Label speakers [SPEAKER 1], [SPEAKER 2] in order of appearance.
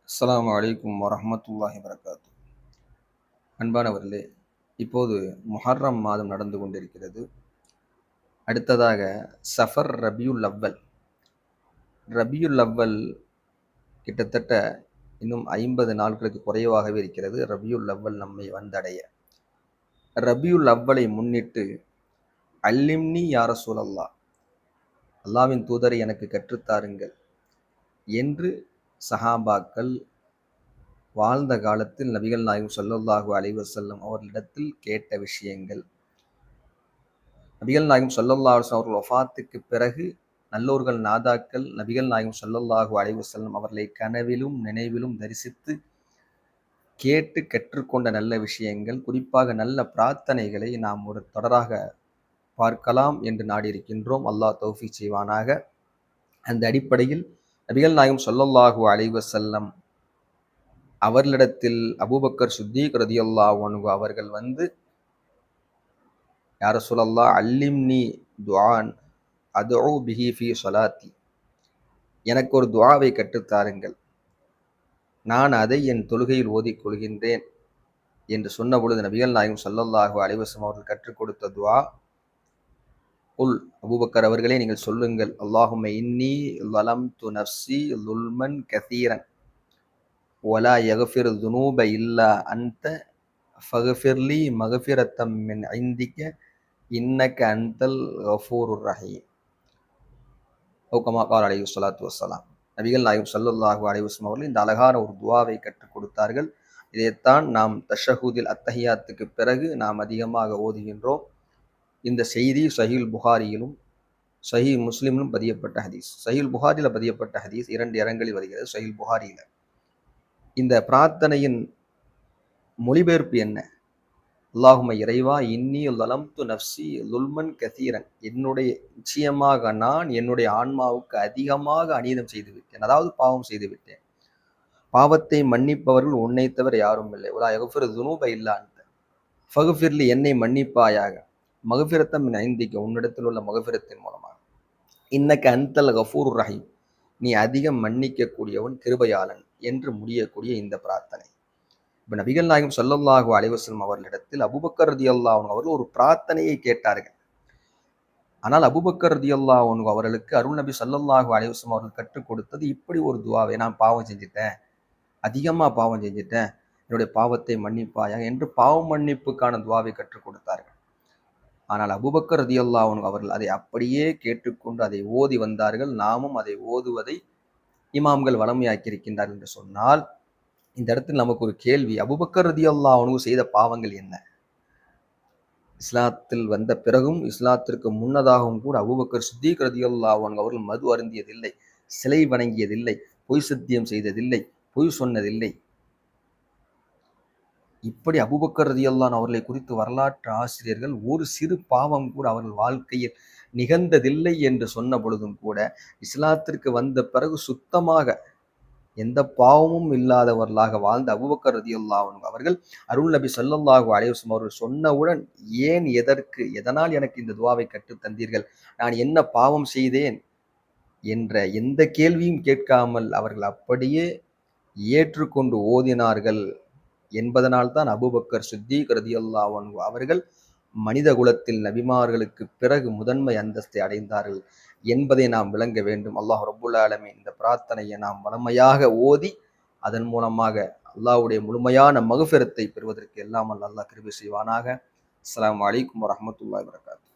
[SPEAKER 1] அஸ்ஸலாமு அலைக்கும் வரஹ்மத்துல்லாஹி வரகாத்து. அன்பானவர்களே, இப்போது முஹர்ரம் மாதம் நடந்து கொண்டிருக்கிறது. அடுத்ததாக சஃபர் ரபியுல் அவ்வல். ரபியுல் அவ்வல் கிட்டத்தட்ட இன்னும் 50 நாட்களுக்கு குறைவாகவே இருக்கிறது ரபியுல் அவ்வல் நம்மை வந்தடைய. ரபியுல் அவ்வலை முன்னிட்டு அல்லிம்னி யா ரசூலல்லாஹ், அல்லாஹ்வின் தூதரை எனக்கு கற்றுத்தாருங்கள் என்று சஹாபாக்கள் வாழ்ந்த காலத்தில் நபிகள் நாயகம் ஸல்லல்லாஹு அலைஹி வஸல்லம் அவர்களிடத்தில் கேட்ட விஷயங்கள். நபிகள் நாயகம் ஸல்லல்லாஹு அலைஹி வஸல்லம் அவர்கள் வஃபாத்துக்கு பிறகு நல்லோர்கள் நாதாக்கள் நபிகள் நாயகம் ஸல்லல்லாஹு அலைஹி வஸல்லம் அவர்களை கனவிலும் நினைவிலும் தரிசித்து கேட்டு கற்றுக்கொண்ட நல்ல விஷயங்கள், குறிப்பாக நல்ல பிரார்த்தனைகளை நாம் ஒரு தொடராக பார்க்கலாம் என்று நாடியிருக்கின்றோம். அல்லாஹ் தௌஃபீக் செய்வானாக. அந்த அடிப்படையில் நபிகள் நாயகம் ஸல்லல்லாஹு அலைஹி வஸல்லம் அவர்களிடத்தில் அபூபக்கர் சித்தீக் ரலியல்லாஹு அன்ஹு அவர்கள் வந்து, யா ரசூலல்லாஹ் அல்லிம்னி துஆன் அதுஉ பிஹி ஃபீ ஸலாத்தி, எனக்கு ஒரு துஆவை கற்றுத்தாருங்கள், நான் அதை என் தொழுகையில் ஓதிக் கொள்கின்றேன் என்று சொன்ன பொழுது நபிகள் நாயகம் ஸல்லல்லாஹு அலைஹி வஸல்லம் அவர்கள் கற்றுக் கொடுத்த துஆ, குல், அபூபக்கர் அவர்களே நீங்கள் சொல்லுங்கள், அல்லாஹும்ம இன்னி ஸலம்து நஃப்ஸி ஸுல்மன் கஸீரன் வலா யக்ஃபிரு ஸுனூப இல்லா அன்த ஃபக்ஃபிர்லி மக்ஃபிரத்தம் மின் இந்திக இன்னக அன்தல் கஃபூருர் ரஹீம். கமா கால அலைஹி ஸலாத்து வஸ்ஸலாம். நபிகள் நாயகம் ஸல்லல்லாஹு அலைஹி வஸல்லம் அவர்கள் இந்த அழகான ஒரு துஆவை கற்றுக் கொடுத்தார்கள். இதைத்தான் நாம் தஷஹூதில் அத்தஹியாத்துக்கு பிறகு நாம் அதிகமாக ஓதுகின்றோம். இந்த செய்தி சஹீஹுல் புகாரியிலும் சஹீஹ் முஸ்லிமிலும் பதியப்பட்ட ஹதீஸ். சஹீஹுல் புகாரியில் பதியப்பட்ட ஹதீஸ் 2 இடங்களில் வருகிறது. சஹீஹுல் புகாரியில் இந்த பிரார்த்தனையின் மொழிபெயர்ப்பு என்ன? அல்லாஹும்ம இறைவா, இன்னி ஸலம்து நஃப்ஸி ஸுல்மன் கஸீரன், நிச்சயமாக நான் என்னுடைய ஆன்மாவுக்கு அதிகமாக அநீதம் செய்து விட்டேன், அதாவது பாவம் செய்து விட்டேன். பாவத்தை மன்னிப்பவர்கள் உன்னை தவிர யாரும் இல்லை. வலா யக்ஃபிரு ஸுனூப இல்லா அன்த ஃபக்ஃபிர்லி, என்னை மன்னிப்பாயாக, மக்ஃபிரத்தம் மின் இந்திக, உன்னிடத்தில் உள்ள மக்ஃபிரத்தின் மூலமாக, இன்னக அன்தல் கஃபூருர் ரஹீம், நீ அதிகம் மன்னிக்க கூடியவன், கிருபையாளன் என்று முடியக்கூடிய இந்த பிரார்த்தனை. இப்ப நபிகள் நாயகம் ஸல்லல்லாஹு அலைஹி வஸல்லம் அவர்களிடத்தில் அபூபக்கர் ரலியல்லாஹு அன்ஹு அவர்கள் ஒரு பிரார்த்தனையை கேட்டார்கள். ஆனால் அபூபக்கர் ரலியல்லாஹு அன்ஹு அவர்களுக்கு அருள் நபி ஸல்லல்லாஹு அலைஹி வஸல்லம் அவர்கள் கற்றுக் கொடுத்தது இப்படி ஒரு துஆவை, நான் பாவம் செஞ்சுட்டேன், அதிகமா பாவம் செஞ்சுட்டேன், என்னுடைய பாவத்தை மன்னிப்பாயா என்று பாவ மன்னிப்புக்கான துஆவை கற்றுக் கொடுத்தார்கள். ஆனால் அபூபக்கர் ரலியல்லாஹு அன்ஹு அவர்கள் அதை அப்படியே கேட்டுக்கொண்டு அதை ஓதி வந்தார்கள். நாமும் அதை ஓதுவதை இமாம்கள் வளமையாக்கி இருக்கின்றார்கள் என்று சொன்னால், இந்த இடத்தில் நமக்கு ஒரு கேள்வி, அபூபக்கர் ரலியல்லாஹு அன்ஹு செய்த பாவங்கள் என்ன? இஸ்லாத்தில் வந்த பிறகும் இஸ்லாத்திற்கு முன்னதாகவும் கூட அபூபக்கர் சித்தீக் ரலியல்லாஹு அன்ஹு அவர்கள் மது அருந்தியதில்லை, சிலை வணங்கியதில்லை, பொய் சத்தியம் செய்ததில்லை, பொய் சொன்னதில்லை. இப்படி அபூபக்கர் ரலியல்லாஹு அன்ஹு அவர்களை குறித்து வரலாற்று ஆசிரியர்கள் ஒரு சிறு பாவம் கூட அவர்கள் வாழ்க்கையில் நிகழ்ந்ததில்லை என்று சொன்ன பொழுதும் கூட, இஸ்லாத்திற்கு வந்த பிறகு சுத்தமாக எந்த பாவமும் இல்லாதவர்களாக வாழ்ந்த அபூபக்கர் ரலியல்லாஹு அன்ஹு அவர்கள் அருள் நபி ஸல்லல்லாஹு அலைஹி வஸல்லம் அவர்கள் சொன்னவுடன், ஏன், எதற்கு, எதனால் எனக்கு இந்த துஆவை கற்றுத் தந்தீர்கள், நான் என்ன பாவம் செய்தேன் என்ற எந்த கேள்வியும் கேட்காமல் அவர்கள் அப்படியே ஏற்றுக்கொண்டு ஓதினார்கள் என்பதனால்தான் அபூபக்கர் சித்தீக் ரலியல்லாஹு அன்ஹு அவர்கள் மனித குலத்தில் நபிமார்களுக்கு பிறகு முதன்மை அந்தஸ்தை அடைந்தார்கள் என்பதை நாம் விளங்க வேண்டும். அல்லாஹ் ரப்புல் ஆலமீன் இந்த பிரார்த்தனையை நாம் வளமையாக ஓதி அதன் மூலமாக அல்லாஹ்வுடைய முழுமையான மக்ஃபிரத்தை பெறுவதற்கு எல்லாம் அல்லாஹ் கிருபை செய்வானாக. அஸ்ஸலாமு அலைக்கும் வரஹ்மத்துல்லாஹி வபரகாத்துஹு.